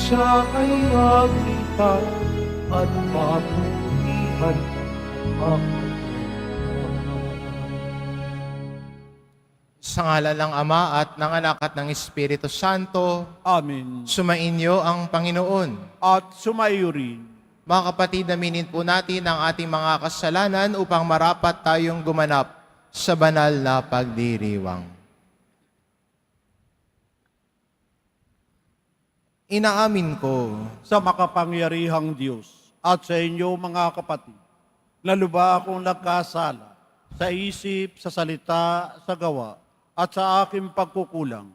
siya ay magligtas at mapurihan ako. Sa ngalan ng Ama at ng Anak at ng Espiritu Santo, Amen. sumainyo ang Panginoon. At sumaiyo rin. Mga kapatid, aminin po natin ang ating mga kasalanan upang marapat tayong gumanap sa banal na pagdiriwang. Inaamin ko Sa makapangyarihang Diyos at sa inyo mga kapatid, na lubha akong nagkasala sa isip, sa salita, sa gawa, at sa aking pagkukulang.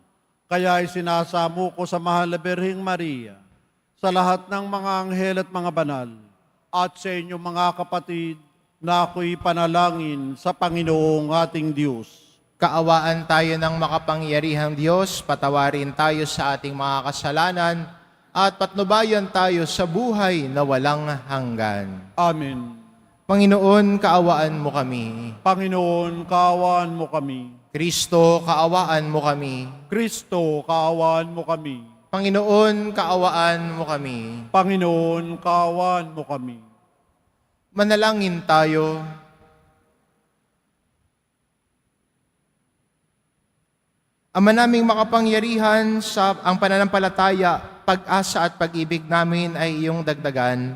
Kaya isinasamo ko sa mahal na Birheng Maria, sa lahat ng mga anghel at mga banal, at sa inyo mga kapatid, na ako'y panalangin sa Panginoong ating Diyos. kaawaan tayo ng makapangyarihang Diyos, patawarin tayo sa ating mga kasalanan, at patnubayan tayo sa buhay na walang hanggan. Amen. Panginoon, kaawaan mo kami. Panginoon, kaawaan mo kami. Kristo, kaawaan mo kami. Kristo, kaawaan mo kami. Panginoon, kaawaan mo kami. Panginoon, kaawaan mo kami. Manalangin tayo. Ama naming makapangyarihan, sa ang pananampalataya, pag-asa at pag-ibig namin ay iyong dagdagan.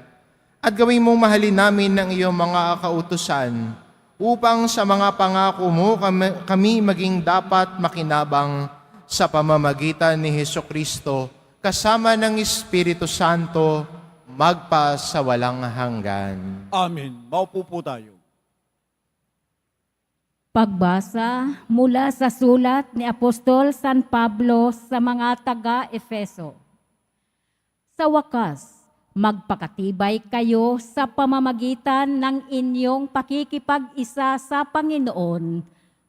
At gawin mong mahalin namin ng iyong mga kautusan upang sa mga pangako mo kami maging dapat makinabang sa pamamagitan ni Hesukristo kasama ng Espiritu Santo magpa sa walang hanggan. Amen. Maupo po tayo. Pagbasa mula sa sulat ni Apostol San Pablo sa mga taga-Efeso. Sa wakas, magpakatibay kayo sa pamamagitan ng inyong pakikipag-isa sa Panginoon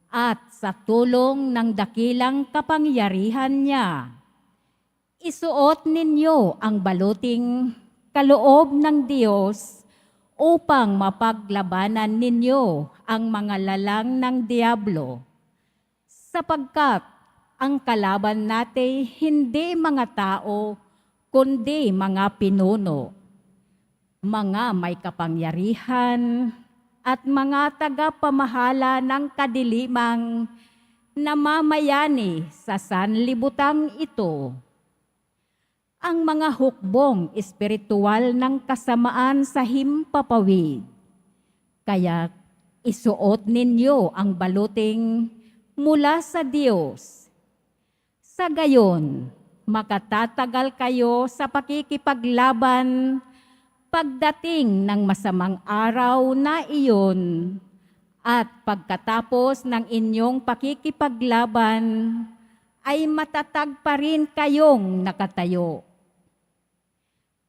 at sa tulong ng dakilang kapangyarihan niya. Isuot ninyo ang baluting kaloob ng Diyos upang mapaglabanan ninyo ang mga lalang ng Diablo. Sapagkat ang kalaban natin hindi mga tao, kundi mga pinuno, mga may kapangyarihan at mga tagapamahala ng kadilimang namamayani sa sanlibutang ito. Ang mga hukbong espiritual ng kasamaan sa himpapawid. Kaya isuot ninyo ang baluting mula sa Diyos. Sa gayon, makatatagal kayo sa pakikipaglaban pagdating ng masamang araw na iyon at pagkatapos ng inyong pakikipaglaban ay matatag pa rin kayong nakatayo.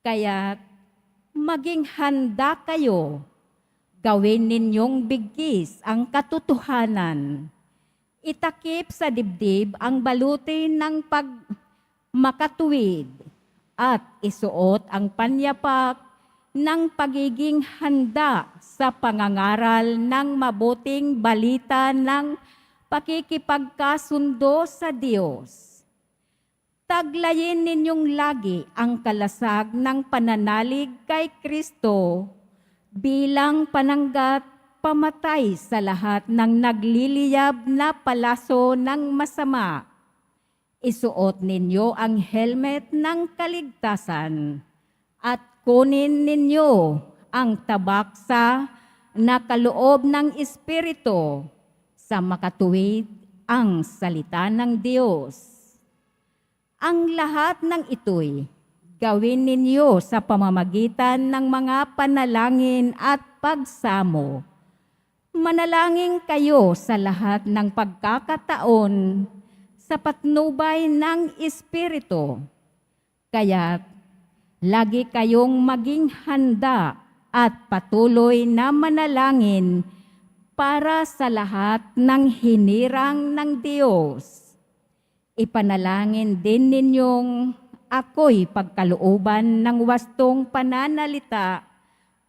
Kaya maging handa kayo, gawin ninyong bigkis ang katotohanan, itakip sa dibdib ang balutin ng makatuwid at isuot ang panyapak ng pagiging handa sa pangangaral ng mabuting balita ng pakikipagkasundo sa Diyos. Taglayin ninyong lagi ang kalasag ng pananalig kay Kristo bilang pananggat pamatay sa lahat ng nagliliyab na palaso ng masama. Isuot ninyo ang helmet ng kaligtasan at kunin ninyo ang tabaksa na kaloob ng Espiritu sa makatuwid ang salita ng Diyos. Ang lahat ng ito'y gawin ninyo sa pamamagitan ng mga panalangin at pagsamo. Manalangin kayo sa lahat ng pagkakataon sa patnubay ng Espiritu. Kaya lagi kayong maging handa at patuloy na manalangin para sa lahat ng hinirang ng Diyos. Ipanalangin din ninyong ako'y pagkalooban ng wastong pananalita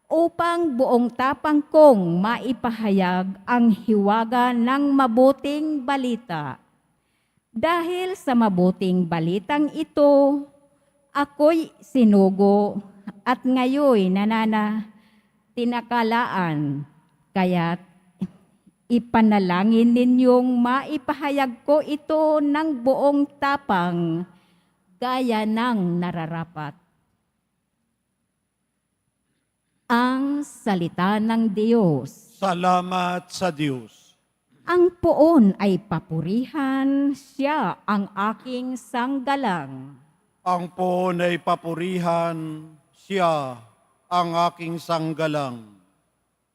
upang buong tapang kong maipahayag ang hiwaga ng mabuting balita. Dahil sa mabuting balitang ito, ako'y sinugo at ngayon tinakalaan. Kaya't ipanalangin ninyong maipahayag ko ito ng buong tapang gaya ng nararapat. Ang salita ng Diyos. Salamat sa Diyos. Ang poon ay papurihan, siya ang aking sanggalang. Ang poon ay papurihan, siya ang aking sanggalang.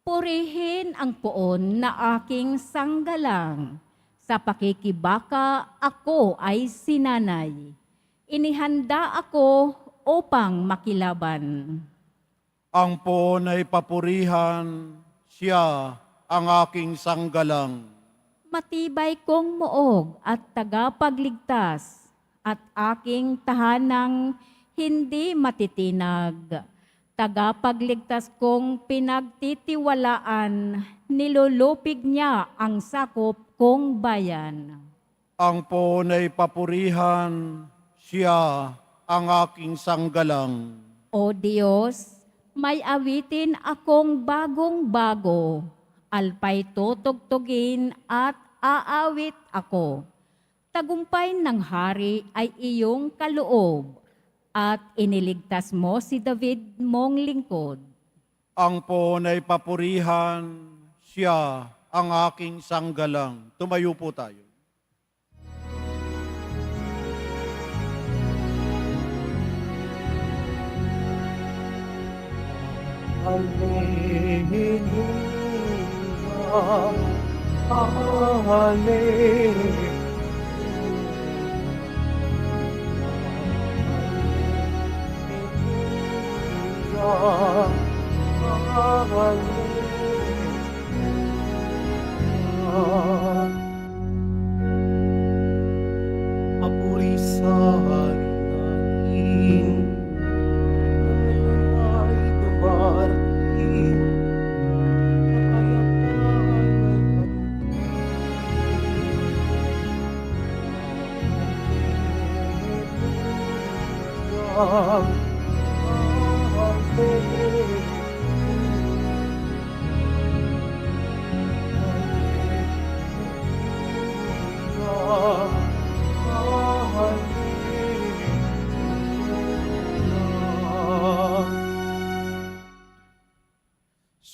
Purihin ang poon na aking sanggalang. Sa pakikibaka ako ay sinanay. Inihanda ako upang makilaban. Ang poon ay papurihan, siya ang aking sanggalang. Matibay kong muog at tagapagligtas at aking tahanang hindi matitinag. Tagapagligtas kong pinagtitiwalaan, nilulupig niya ang sakop kong bayan. Ang poon ay papurihan, siya ang aking sanggalang. O Diyos, may awitin akong bagong-bago, alpay tutugtugin at aawit ako. Tagumpay ng hari ay iyong kaloob, at iniligtas mo si David mong lingkod. Ang poon ay papurihan, siya ang aking sanggalang. Tumayo po tayo. Hallelujah, Hallelujah. Papuri sa hari natin, na ngayon ay dumarating.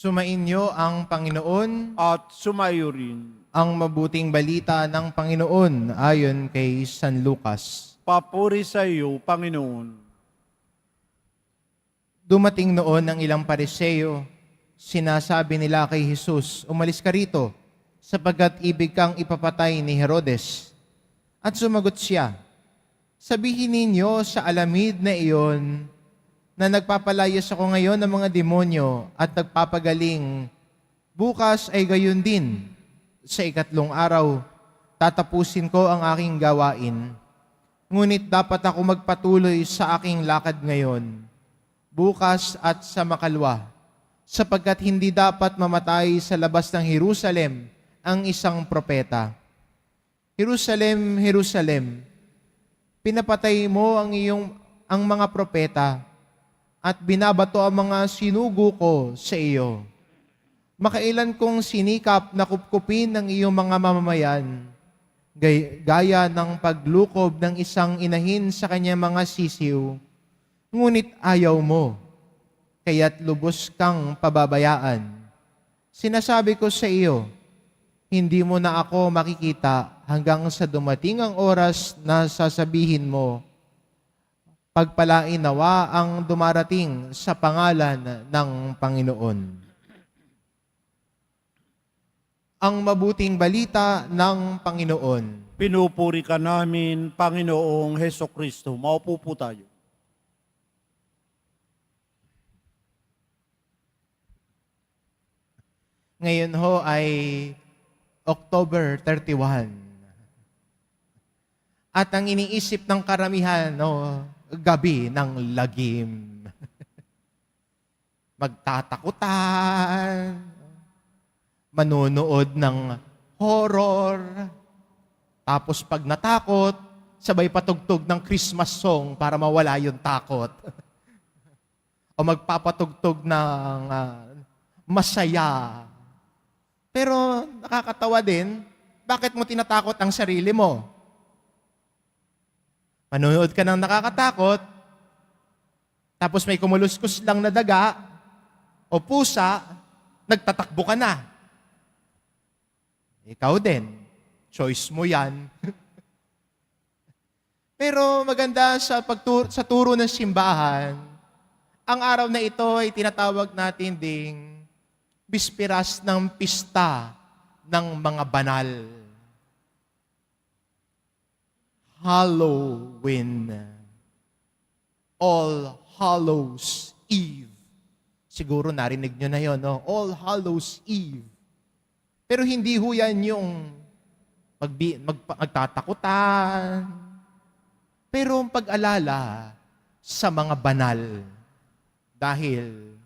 Sumainyo ang Panginoon, At sumayo rin. ang mabuting balita ng Panginoon ayon kay San Lucas. Papuri sa iyo, Panginoon. Dumating noon ang ilang Pariseo, sinasabi nila kay Jesus, "Umalis ka rito, sapagkat ibig kang ipapatay ni Herodes." At sumagot siya, "Sabihin ninyo sa alamid na iyon na nagpapalayas ako ngayon ng mga demonyo at nagpapagaling. Bukas ay gayon din. Sa ikatlong araw, tatapusin ko ang aking gawain. Ngunit dapat ako magpatuloy sa aking lakad ngayon, bukas at sa makalwa, sapagkat hindi dapat mamatay sa labas ng Jerusalem ang isang propeta. Jerusalem, Jerusalem, pinapatay mo ang mga propeta at binabato ang mga sinugo ko sa iyo. Makailan kong sinikap na kupkupin ng iyong mga mamamayan, gaya ng paglukob ng isang inahin sa kanyang mga sisiw, ngunit ayaw mo, kaya't lubos kang pababayaan. Sinasabi ko sa iyo, hindi mo na ako makikita hanggang sa dumating ang oras na sasabihin mo, pagpalain nawa ang dumarating sa pangalan ng Panginoon." Ang mabuting balita ng Panginoon. Pinupuri ka namin, Panginoong Hesukristo. Maupo po tayo. Ngayon ho ay October 31. At ang iniisip ng karamihan, gabi ng lagim. Magtatakutan, manonood ng horror, tapos pag natakot, sabay patugtog ng Christmas song para mawala yung takot. O magpapatugtog ng masaya. Pero nakakatawa din, bakit mo tinatakot ang sarili mo? Manonood ka ng nakakatakot, tapos may kumuluskus lang na daga o pusa, nagtatakbo ka na. Ikaw din. Choice mo yan. Pero maganda sa turo ng simbahan, ang araw na ito ay tinatawag natin ding Bispiras ng Pista ng mga Banal. Halloween. All Hallows Eve. Siguro narinig nyo na yun, no? All Hallows Eve. Pero hindi ho yan yung magtatakutan. Pero ang pag-alala sa mga banal. Dahil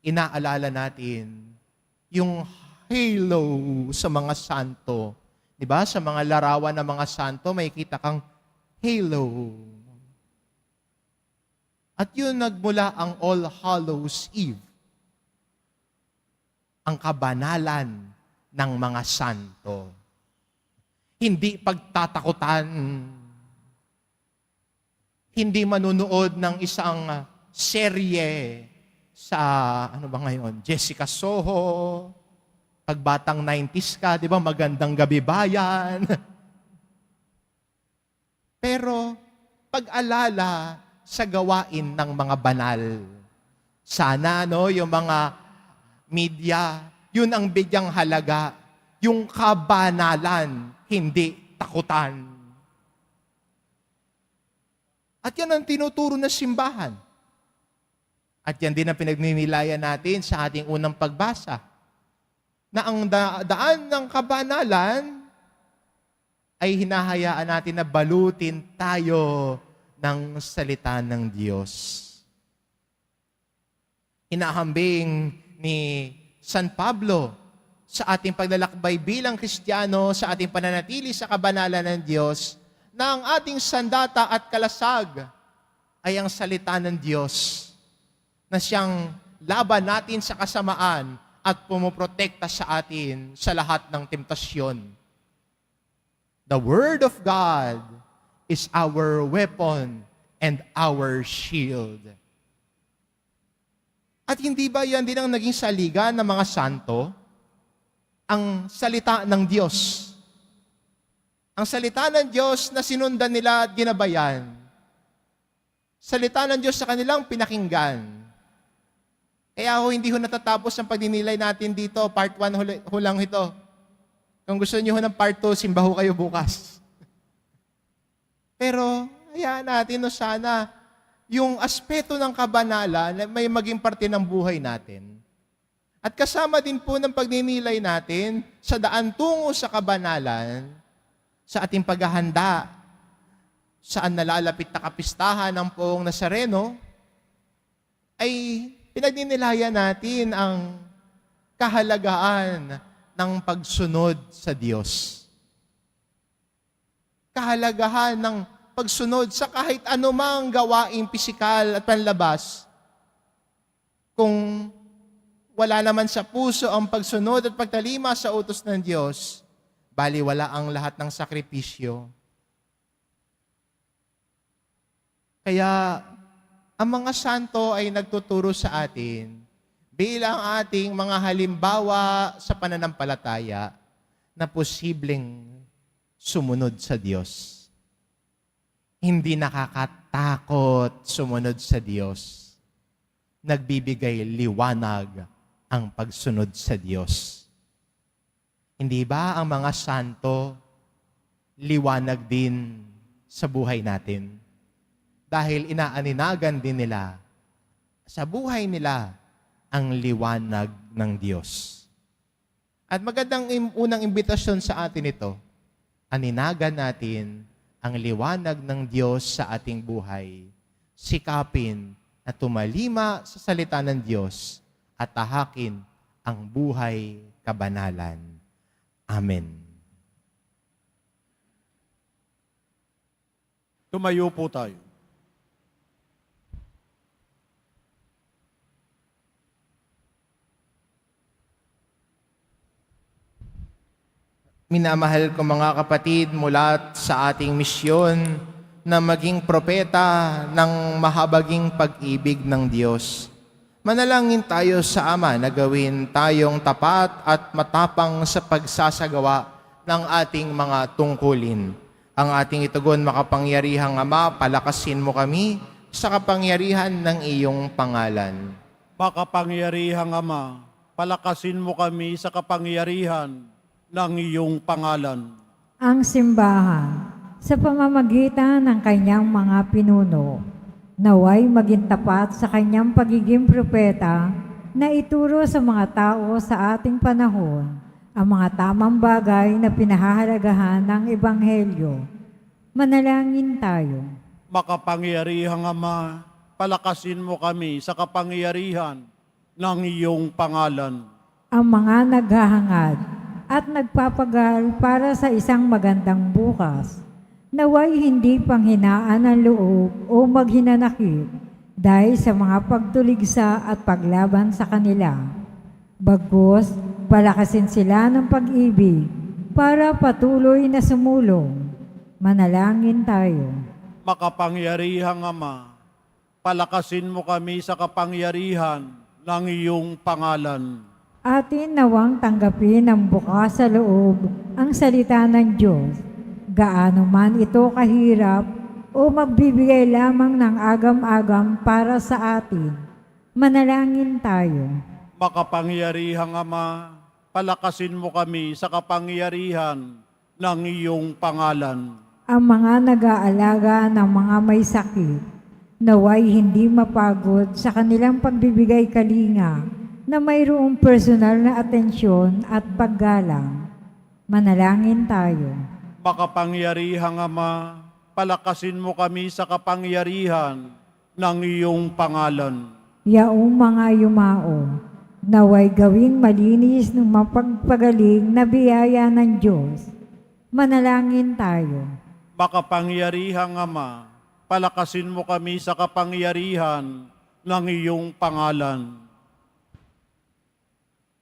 inaalala natin yung halo sa mga santo. Diba? Sa mga larawan ng mga santo, may kita kang halo. At yun nagmula ang All Hallows Eve. Ang kabanalan ng mga santo. Hindi pagtatakutan. Hindi manunood ng isang serye sa, ano ba ngayon, Jessica Soho. Pagbatang 90s ka, di ba, Magandang Gabi Bayan. Pero, pag-alala sa gawain ng mga banal. Sana, no, yung mga media, yun ang bigyang halaga. Yung kabanalan, hindi takutan. At yan ang tinuturo ng simbahan. At yan din ang pinagninilayan natin sa ating unang pagbasa. Na ang daan ng kabanalan ay hinahayaan natin na balutin tayo ng salita ng Diyos. Hinahambing ni San Pablo sa ating paglalakbay bilang Kristiyano, sa ating pananatili sa kabanalan ng Diyos, na ang ating sandata at kalasag ay ang salita ng Diyos na siyang laban natin sa kasamaan at pumoprotekta sa atin sa lahat ng temptasyon. The Word of God is our weapon and our shield. At hindi ba yan din ang naging saligan ng mga santo? Ang salita ng Diyos. Ang salita ng Diyos na sinundan nila at ginabayan. Salita ng Diyos sa kanilang pinakinggan. Kaya hindi ho natatapos ang pagdinilay natin dito. Part 1 ho lang ito. Kung gusto niyo ho ng part 2, simba ho kayo bukas. Pero, hayaan natin no sana yung aspeto ng kabanalan na may maging parte ng buhay natin. At kasama din po ng pagninilay natin sa daan tungo sa kabanalan, sa ating paghahanda, saan nalalapit na kapistahan ng Poong Nazareno, ay pinagninilayan natin ang kahalagahan ng pagsunod sa Diyos. Kahalagahan ng pagsunod sa kahit anumang gawaing pisikal at panlabas. Kung wala naman sa puso ang pagsunod at pagtalima sa utos ng Diyos, baliwala ang lahat ng sakripisyo. Kaya, ang mga santo ay nagtuturo sa atin bilang ating mga halimbawa sa pananampalataya na posibleng sumunod sa Diyos. Hindi nakakatakot sumunod sa Diyos. Nagbibigay liwanag ang pagsunod sa Diyos. Hindi ba ang mga santo liwanag din sa buhay natin? Dahil inaaninagan din nila sa buhay nila ang liwanag ng Diyos. At magandang unang imbitasyon sa atin ito, aninagan natin ang liwanag ng Diyos sa ating buhay, sikapin na tumalima sa salita ng Diyos at tahakin ang buhay kabanalan. Amen. Tumayo po tayo. Minamahal ko mga kapatid, mula sa ating misyon na maging propeta ng mahabaging pag-ibig ng Diyos. Manalangin tayo sa Ama na gawin tayong tapat at matapang sa pagsasagawa ng ating mga tungkulin. Ang ating itugon, makapangyarihang Ama, palakasin mo kami sa kapangyarihan ng iyong pangalan. Makapangyarihang Ama, palakasin mo kami sa kapangyarihan ng iyong pangalan. Ang simbahan, sa pamamagitan ng kanyang mga pinuno, naway maging tapat sa kanyang pagiging propeta na ituro sa mga tao sa ating panahon ang mga tamang bagay na pinahahalagahan ng Ebanghelyo. Manalangin tayo. Makapangyarihang Ama, palakasin mo kami sa kapangyarihan ng iyong pangalan. Ang mga naghahangad at nagpapagal para sa isang magandang bukas, naway hindi panghinaan ang loob o maghinanakit dahil sa mga pagtuligsa at paglaban sa kanila. Bagkus, palakasin sila ng pag-ibig para patuloy na sumulong. Manalangin tayo. Makapangyarihang Ama, palakasin mo kami sa kapangyarihan ng iyong pangalan. Atin nawang tanggapin ng bukas sa loob ang salita ng Diyos, gaano man ito kahirap o magbibigay lamang ng agam-agam para sa atin. Manalangin tayo. Makapangyarihang Ama, palakasin mo kami sa kapangyarihan ng iyong pangalan. Ang mga nag-aalaga ng mga may sakit, naway hindi mapagod sa kanilang pagbibigay kalinga na mayroong personal na atensyon at paggalang. Manalangin tayo. Makapangyarihang Ama, palakasin mo kami sa kapangyarihan ng iyong pangalan. Yaong mga yumao, naway gawing malinis ng mapagpagaling na biyaya ng Diyos. Manalangin tayo. Makapangyarihang Ama, palakasin mo kami sa kapangyarihan ng iyong pangalan.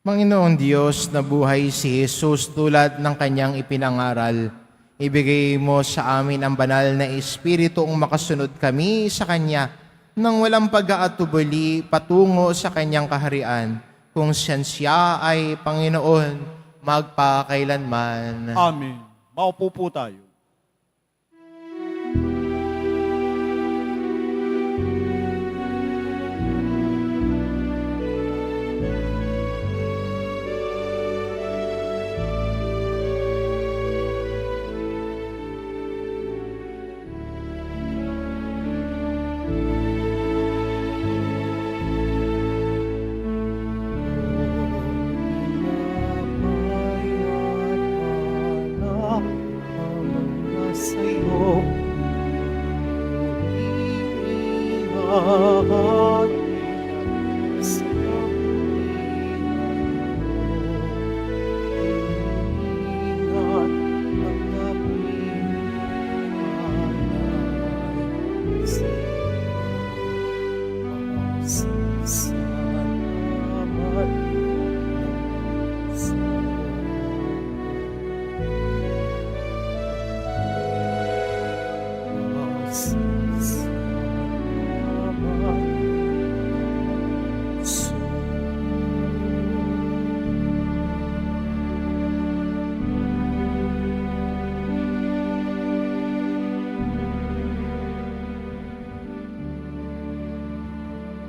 Panginoong Diyos, na buhay si Jesus tulad ng kanyang ipinangaral, ibigay mo sa amin ang banal na Espiritong makasunod kami sa Kanya nang walang pag-aatubili patungo sa Kanyang kaharian, kung siya ay Panginoon magpakailanman. Amen. Maupo po tayo.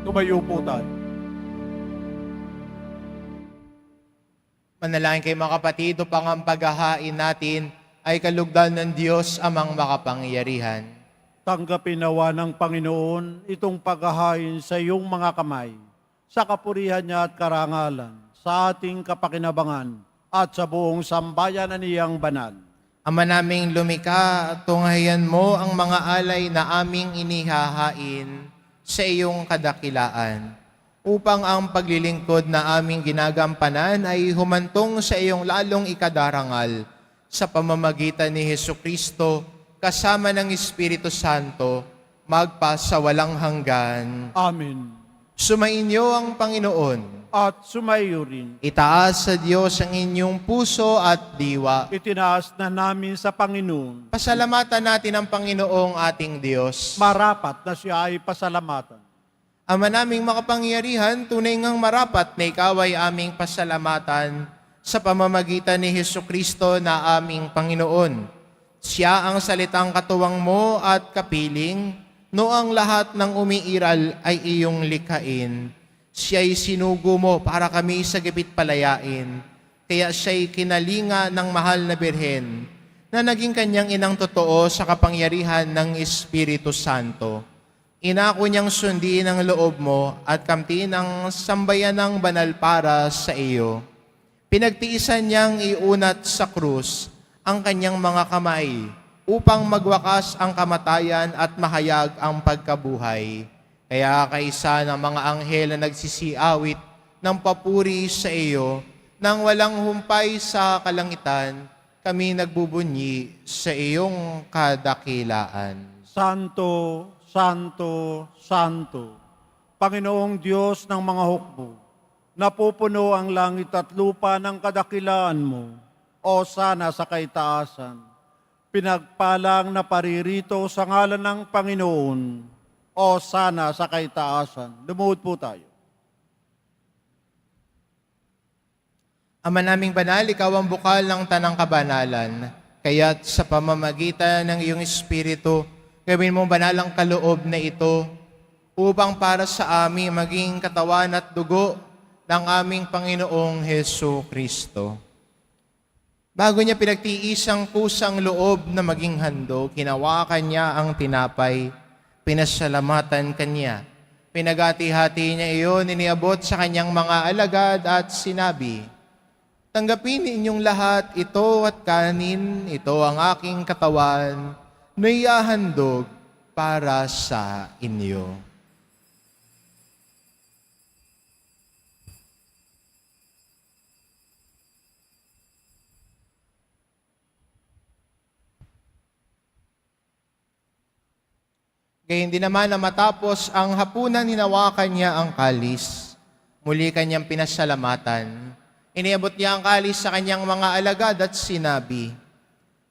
Tumayo po tayo. Manalangin kayo mga kapatid, upang ang paghahain natin ay kalugdan ng Diyos amang makapangyarihan. Tanggapin nawa ng Panginoon itong paghahain sa iyong mga kamay, sa kapurihan niya at karangalan, sa ating kapakinabangan at sa buong sambayan na niyang banal. Ama naming lumika, tunghayan mo ang mga alay na aming inihahain sa iyong kadakilaan, upang ang paglilingkod na aming ginagampanan ay humantong sa iyong lalong ikadarangal sa pamamagitan ni Hesukristo kasama ng Espiritu Santo, magpa sa walang hanggan. Amen. Sumainyo ang Panginoon. At sumayo rin. Itaas sa Diyos ang inyong puso at diwa. Itinaas na namin sa Panginoon. Pasalamatan natin ang Panginoong ating Diyos. Marapat na siya ay pasalamatan. Ama naming makapangyarihan, tunay ngang marapat na ikaw ay aming pasalamatan sa pamamagitan ni Hesukristo na aming Panginoon. Siya ang salitang katuwang mo at kapiling, noong lahat ng umiiral ay iyong likhain. Siya'y sinugo mo para kami sa gipit palayain. Kaya siya'y kinalinga ng mahal na birhen na naging kanyang inang totoo sa kapangyarihan ng Espiritu Santo. Inako niyang sundin ang loob mo at kamtiin ang sambayan ng banal para sa iyo. Pinagtiisan niyang iunat sa krus ang kanyang mga kamay upang magwakas ang kamatayan at mahayag ang pagkabuhay. Kaya kaisa ng mga anghel na nagsisiawit ng papuri sa iyo, nang walang humpay sa kalangitan, kami nagbubunyi sa iyong kadakilaan. Santo, Santo, Santo, Panginoong Diyos ng mga hukbo, napupuno ang langit at lupa ng kadakilaan mo, o sana sa kaitaasan. Pinagpalang na paririto sa ngalan ng Panginoon, o sana sa kaitaasan. Lumuhod po tayo. Ama naming banal, ikaw ang bukal ng tanang kabanalan. Kaya't sa pamamagitan ng iyong Espiritu, gawin mong banal ang kaloob na ito upang para sa amin maging katawan at dugo ng aming Panginoong Hesu Kristo. Bago niya pinagtiis ang kusang loob na maging handog, kinawakan niya ang tinapay, pinasalamatan kanya. Pinagati-hati niya iyon, iniabot sa kanyang mga alagad at sinabi, tanggapin ninyong lahat ito at kanin, ito ang aking katawan, na ihahandog para sa inyo. Gayun din naman na matapos ang hapunan, hinawakan niya ang kalis. Muli kanyang pinasalamatan. Iniabot niya ang kalis sa kanyang mga alagad at sinabi,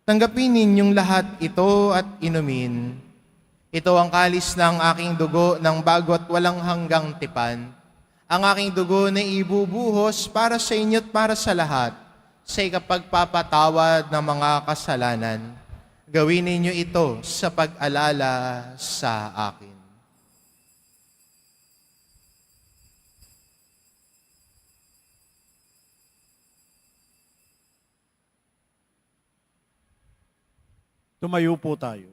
tanggapin ninyong lahat ito at inumin. Ito ang kalis ng aking dugo ng bago at walang hanggang tipan. Ang aking dugo na ibubuhos para sa inyo at para sa lahat sa ikapagpapatawad ng mga kasalanan. Gawin ninyo ito sa pag-alala sa akin. Tumayo po tayo.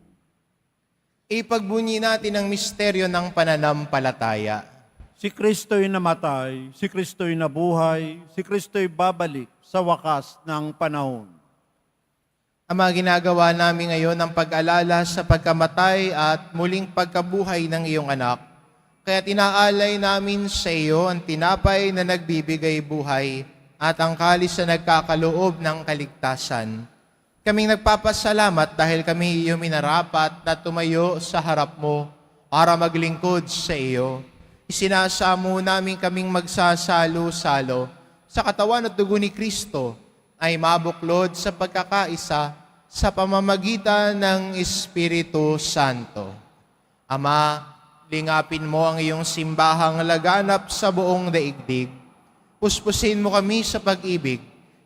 Ipagbunyi natin ang misteryo ng pananampalataya. Si Kristo'y namatay, si Kristo'y nabuhay, si Kristo'y babalik sa wakas ng panahon. Ama, ginagawa namin ngayon ang pag-alala sa pagkamatay at muling pagkabuhay ng iyong anak. Kaya tinaalay namin sa iyo ang tinapay na nagbibigay buhay at ang kalis na nagkakaloob ng kaligtasan. Kaming nagpapasalamat dahil kami iyong minarapat na tumayo sa harap mo para maglingkod sa iyo. Isinasamo namin kaming magsasalo-salo sa katawan at dugo ni Kristo ay mabuklod sa pagkakaisa sa pamamagitan ng Espiritu Santo. Ama, lingapin mo ang iyong simbahang laganap sa buong daigdig. Puspusin mo kami sa pag-ibig,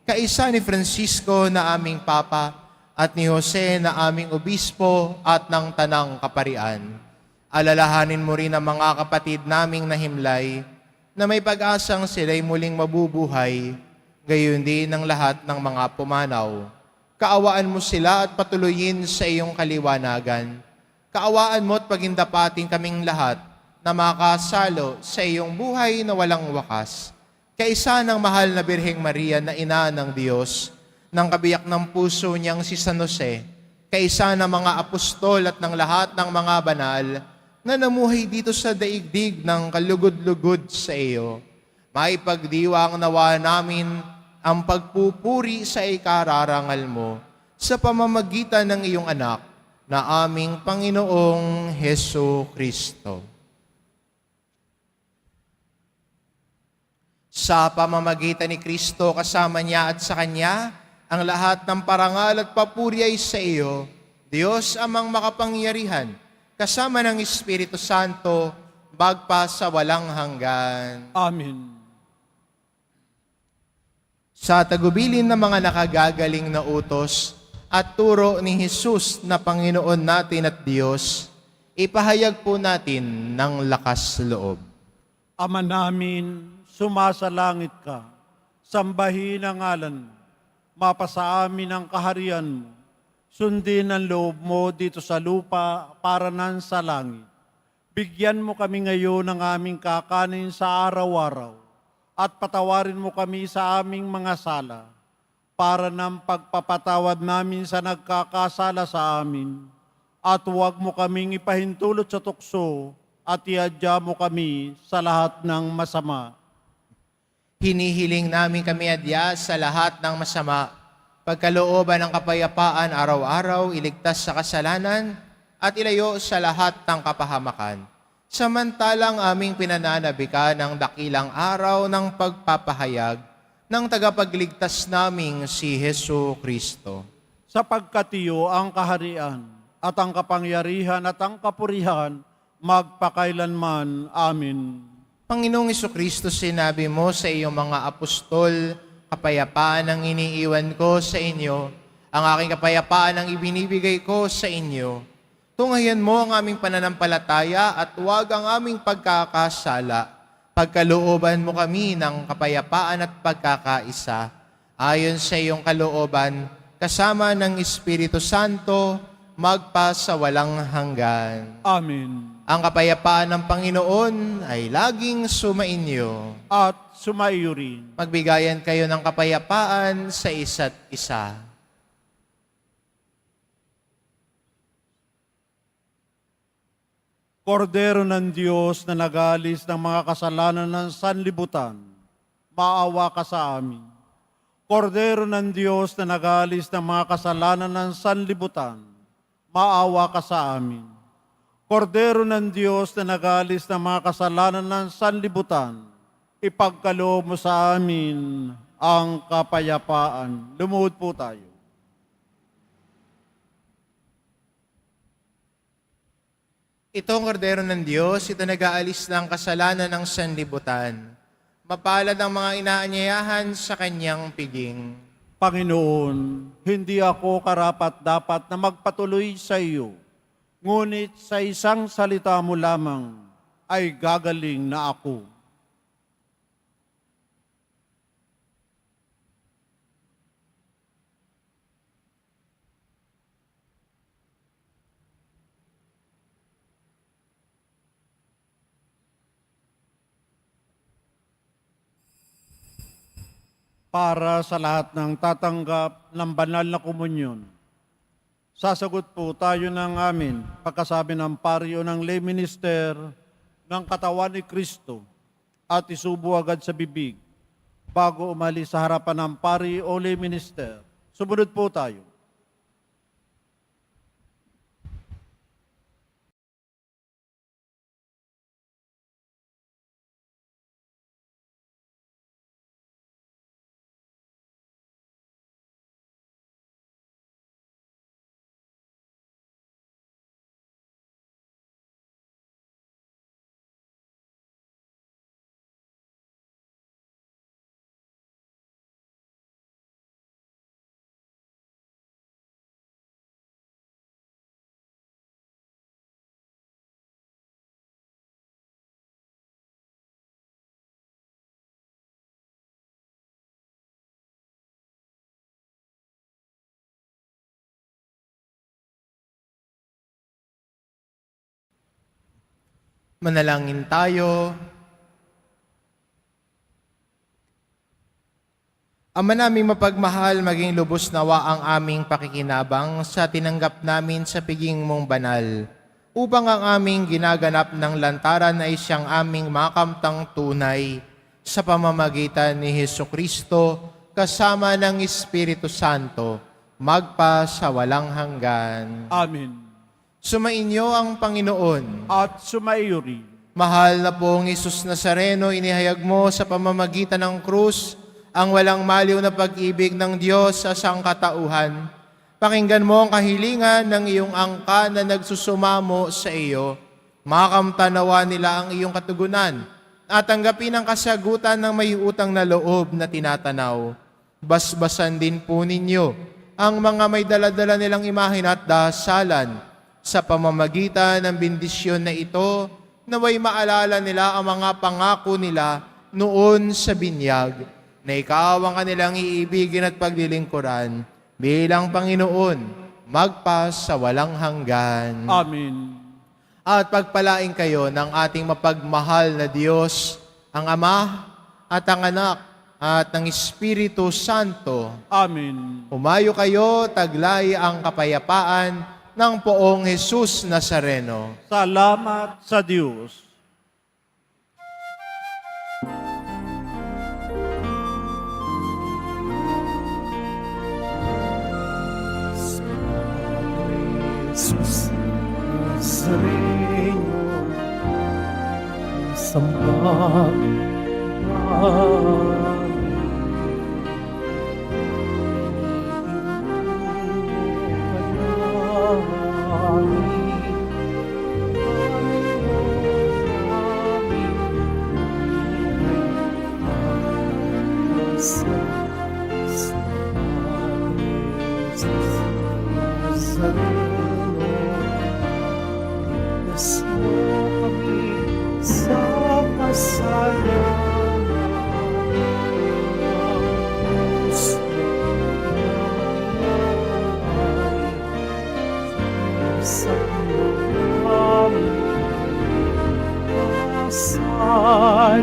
kaisa ni Francisco na aming Papa at ni Jose na aming Obispo at ng Tanang Kaparian. Alalahanin mo rin ang mga kapatid naming nahimlay na may pag-asang sila'y muling mabubuhay, gayon din ang lahat ng mga pumanaw. Kaawaan mo sila at patuloyin sa iyong kaliwanagan. Kaawaan mo at pagindapating kaming lahat na makasalo sa iyong buhay na walang wakas. Kaisa ng mahal na Birheng Maria na ina ng Diyos, ng kabiyak ng puso niyang si San Jose, kaisa ng mga apostol at ng lahat ng mga banal na namuhay dito sa daigdig ng kalugod-lugod sa iyo. Maipagdiwang nawa namin ang pagpupuri sa ikararangal mo sa pamamagitan ng iyong anak na aming Panginoong Hesu Kristo. Sa pamamagitan ni Kristo, kasama niya at sa Kanya, ang lahat ng parangal at papuri ay sa iyo, Diyos amang makapangyarihan, kasama ng Espiritu Santo, magpa sa walang hanggan. Amen. Sa tagubilin ng mga nakagagaling na utos at turo ni Jesus na Panginoon natin at Diyos, ipahayag po natin ng lakas loob. Ama namin, sumasalangit ka, sambahin ang ngalan mo, mapasa amin ang kaharian mo, sundin ang loob mo dito sa lupa para nan sa langit. Bigyan mo kami ngayon ng aming kakanin sa araw-araw at patawarin mo kami sa aming mga sala para ng pagpapatawad namin sa nagkakasala sa amin. At huwag mo kaming ipahintulot sa tukso at iadya mo kami sa lahat ng masama. Hinihiling namin kami adya sa lahat ng masama, pagkalooban ng kapayapaan araw-araw, iligtas sa kasalanan, at ilayo sa lahat ng kapahamakan. Samantalang aming pinananabikan ng dakilang araw ng pagpapahayag ng tagapagligtas naming si Hesu Kristo. Sapagkat iyo ang kaharian at ang kapangyarihan at ang kapurihan magpakailanman. Amen. Panginoong Kristo, sinabi mo sa iyong mga apostol, kapayapaan ang iniiwan ko sa inyo, ang aking kapayapaan ang ibinibigay ko sa inyo. Tunghayan mo ang aming pananampalataya at huwag ang aming pagkakasala. Pagkalooban mo kami ng kapayapaan at pagkakaisa, ayon sa iyong kalooban, kasama ng Espiritu Santo, magpa sa walang hanggan. Amen. Ang kapayapaan ng Panginoon ay laging sumainyo. At sumaiyo rin. Magbigayan kayo ng kapayapaan sa isa't isa. Kordero ng Diyos na nag-aalis ng mga kasalanan ng sanlibutan, maawa ka sa amin. Kordero ng Diyos na nag-aalis ng mga kasalanan ng sanlibutan, maawa ka sa amin. Kordero ng Diyos na nag-aalis ng mga kasalanan ng sanlibutan, ipagkaloob mo sa amin ang kapayapaan. Lumuhod po tayo. Ito ang kordero ng Diyos, ito nag-aalis ng kasalanan ng sanlibutan. Mapalad ang mga inaanyayahan sa kanyang piging. Panginoon, hindi ako karapat-dapat na magpatuloy sa iyo, ngunit sa isang salita mo lamang ay gagaling na ako. Para sa lahat ng tatanggap ng banal na komunyon, sasagot po tayo ng amin pagkasabi ng pari o ng lay minister ng katawan ni Kristo at isubo agad sa bibig bago umalis sa harapan ng pari o lay minister. Sumunod po tayo. Manalangin tayo. Ama naming mapagmahal, maging lubos nawa ang aming pakikinabang sa tinanggap namin sa piging mong banal, upang ang aming ginaganap ng lantaran ay siyang aming makamtang tunay sa pamamagitan ni Jesucristo kasama ng Espiritu Santo, magpa sa walang hanggan. Amen. Sumainyo ang Panginoon. At sumaiyo rin. Mahal na pong Isus Nazareno, inihayag mo sa pamamagitan ng krus ang walang maliw na pag-ibig ng Diyos sa sangkatauhan. Pakinggan mo ang kahilingan ng iyong angka na nagsusumamo sa iyo. Makamtanawa nila ang iyong katugunan at tanggapin ang kasagutan ng may utang na loob na tinatanaw. Basbasan din po ninyo ang mga may daladala nilang imahin at dasalan sa pamamagitan ng bendisyon na ito, naway maalala nila ang mga pangako nila noon sa binyag, na ikaw ang kanilang iibigin at paglilingkuran bilang Panginoon, magpas sa walang hanggan. Amen. At pagpalain kayo ng ating mapagmahal na Diyos, ang Ama at ang Anak at ng Espiritu Santo. Amen. Umayo kayo, taglay ang kapayapaan ng poong Jesus Nazareno. Salamat sa Diyos. Jesus Nazareno, samba sa